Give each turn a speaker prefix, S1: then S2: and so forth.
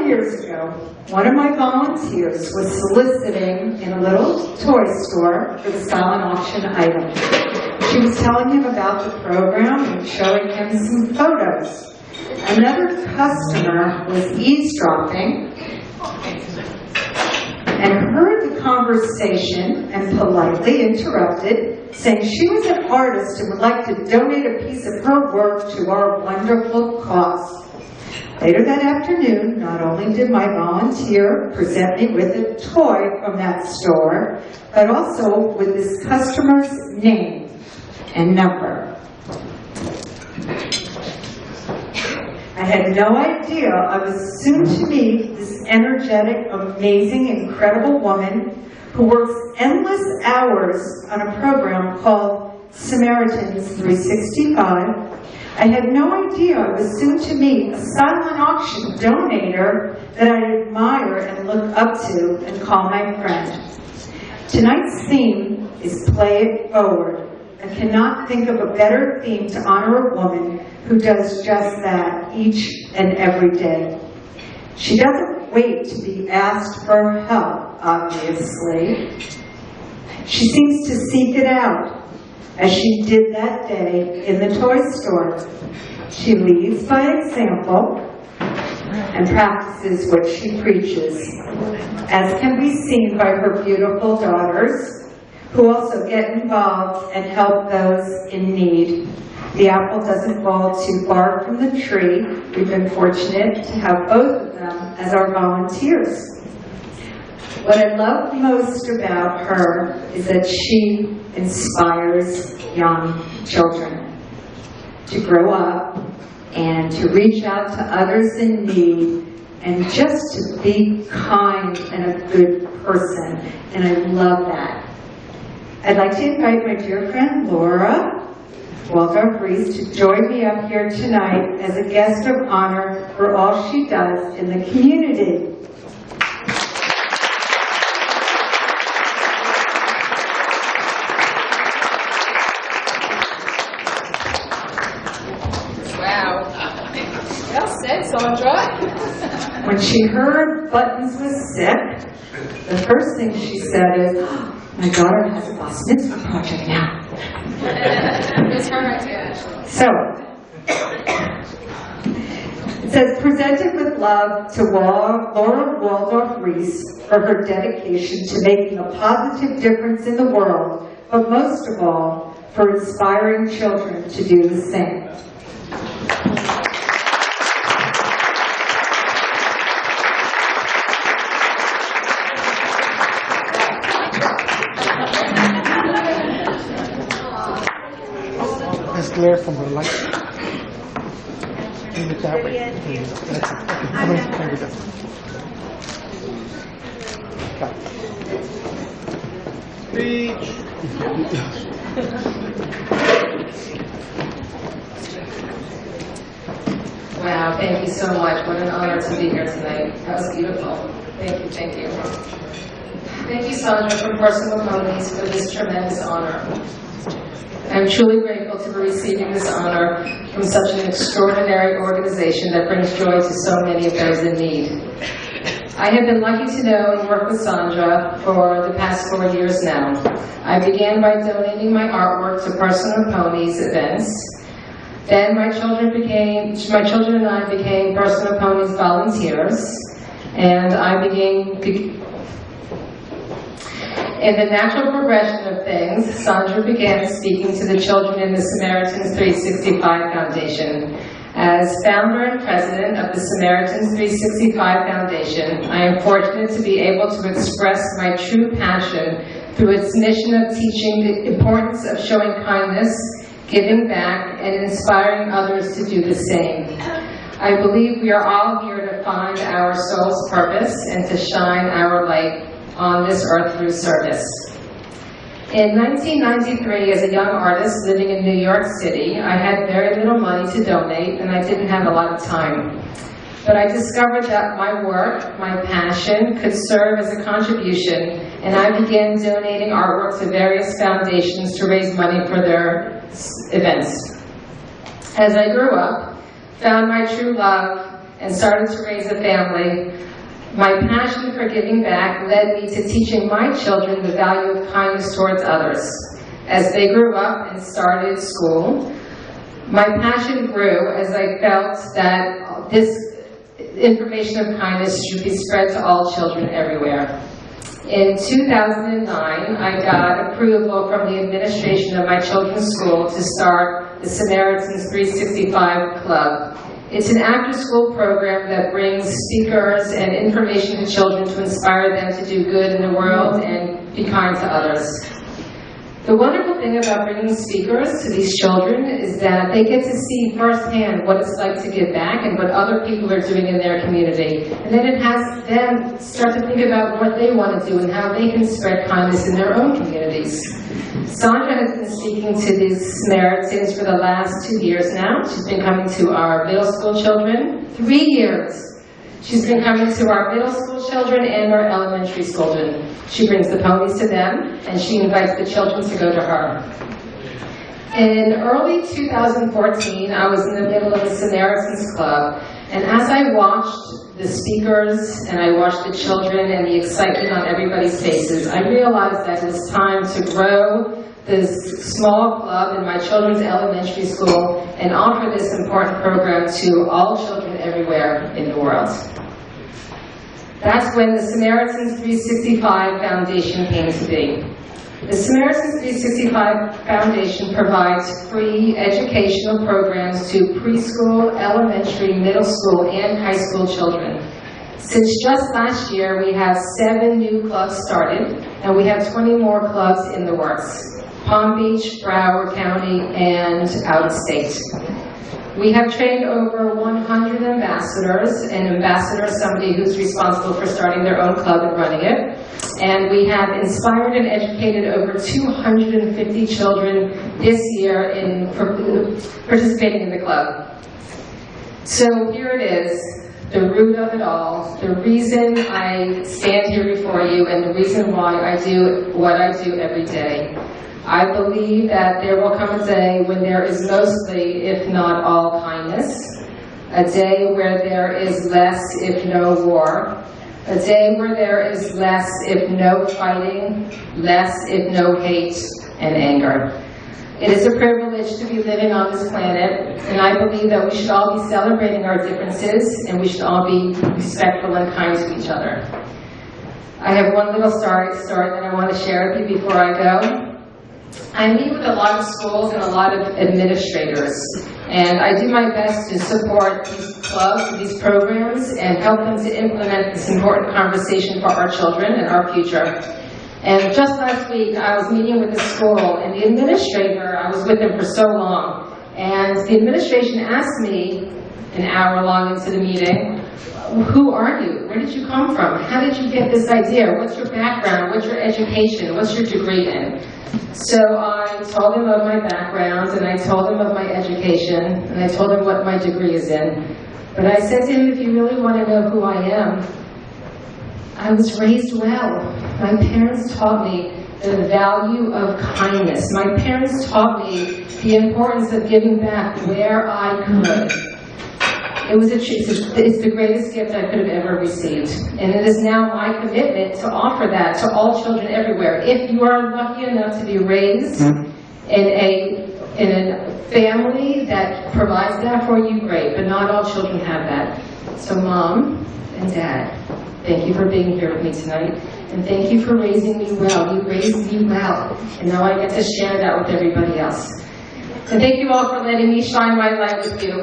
S1: years ago, one of my volunteers was soliciting in a little toy store for the silent auction item. She was telling him about the program and showing him some photos. Another customer was eavesdropping and heard the conversation and politely interrupted, saying she was an artist and would like to donate a piece of her work to our wonderful cause. Later that afternoon, not only did my volunteer present me with a toy from that store, but also with this customer's name and number. I had no idea I was soon to meet this energetic, amazing, incredible woman who works endless hours on a program called Samaritans 365. I had no idea I was soon to meet a silent auction donator that I admire and look up to and call my friend. Tonight's theme is Play It Forward. I cannot think of a better theme to honor a woman who does just that each and every day. She doesn't wait to be asked for help, obviously. She seems to seek it out, as she did that day in the toy store. She leads by example and practices what she preaches, as can be seen by her beautiful daughters, who also get involved and help those in need. The apple doesn't fall too far from the tree. We've been fortunate to have both of them as our volunteers. What I love most about her is that she inspires young children to grow up and to reach out to others in need and just to be kind and a good person. And I love that. I'd like to invite my dear friend Laura Reiss to join me up here tonight as a guest of honor for all she does in the community.
S2: Wow. Well said, Sandra.
S1: When she heard Buttons was sick, the first thing she said is, "Oh, my daughter has a bar mitzvah project now."
S2: It's her idea.
S1: So, it says, presented with love to Laura Waldorf Reiss for her dedication to making a positive difference in the world, but most of all, for inspiring children to do the same.
S3: There's glare from the light. Aim it that way. That's it. Okay, come in. There we go. Got it. Reach.
S2: Wow, thank you so much. What an honor to be here tonight. That was beautiful. Thank you, thank you. Thank you, Sandra, from Personal Ponies for this tremendous honor. I'm truly grateful to be receiving this honor from such an extraordinary organization that brings joy to so many of those in need. I have been lucky to know and work with Sandra for the past 4 years now. I began by donating my artwork to Personal Ponies events. Then my children and I became Personal Ponies volunteers, and in the natural progression of things, Sandra began speaking to the children in the Samaritans 365 Foundation. As founder and president of the Samaritans 365 Foundation, I am fortunate to be able to express my true passion through its mission of teaching the importance of showing kindness, giving back, and inspiring others to do the same. I believe we are all here to find our soul's purpose and to shine our light on this earth through service. In 1993, as a young artist living in New York City, I had very little money to donate and I didn't have a lot of time. But I discovered that my work, my passion, could serve as a contribution, and I began donating artwork to various foundations to raise money for their events. As I grew up, found my true love and started to raise a family, my passion for giving back led me to teaching my children the value of kindness towards others. As they grew up and started school, my passion grew as I felt that this information of kindness should be spread to all children everywhere. In 2009, I got approval from the administration of my children's school to start the Samaritans 365 Club. It's an after-school program that brings speakers and information to children to inspire them to do good in the world and be kind to others. The wonderful thing about bringing speakers to these children is that they get to see firsthand what it's like to give back and what other people are doing in their community. And then it has them start to think about what they want to do and how they can spread kindness in their own communities. Sandra has been speaking to these Samaritans for the last 2 years now. She's been coming to our middle school children. 3 years. She's been coming to our middle school children and our elementary school children. She brings the ponies to them, and she invites the children to go to her. In early 2014, I was in the middle of the Samaritans Club, and as I watched the speakers and I watched the children and the excitement on everybody's faces, I realized that it was time to grow this small club in my children's elementary school and offer this important program to all children everywhere in the world. That's when the Samaritans 365 Foundation came to be. The Samaritans 365 Foundation provides free educational programs to preschool, elementary, middle school, and high school children. Since just last year, we have 7 new clubs started, and we have 20 more clubs in the works. Palm Beach, Broward County, and out of state. We have trained over 100 ambassadors, and ambassador is somebody who's responsible for starting their own club and running it. And we have inspired and educated over 250 children this year in participating in the club. So here it is, the root of it all, the reason I stand here before you, and the reason why I do what I do every day. I believe that there will come a day when there is mostly, if not all, kindness. A day where there is less, if no war. A day where there is less, if no fighting. Less, if no hate and anger. It is a privilege to be living on this planet, and I believe that we should all be celebrating our differences, and we should all be respectful and kind to each other. I have one little story that I want to share with you before I go. I meet with a lot of schools and a lot of administrators, and I do my best to support these clubs, these programs, and help them to implement this important conversation for our children and our future. And just last week, I was meeting with the school, and the administrator, I was with them for so long, and the administration asked me, an hour long into the meeting, who are you? Where did you come from? How did you get this idea? What's your background? What's your education? What's your degree in? So I told him of my background, and I told him of my education, and I told him what my degree is in. But I said to him, if you really want to know who I am, I was raised well. My parents taught me the value of kindness. My parents taught me the importance of giving back where I could. It's the greatest gift I could have ever received. And it is now my commitment to offer that to all children everywhere. If you are lucky enough to be raised in a family that provides that for you, great. But not all children have that. So Mom and Dad, thank you for being here with me tonight. And thank you for raising me well. You raised me well. And now I get to share that with everybody else. And thank you all for letting me shine my light with you.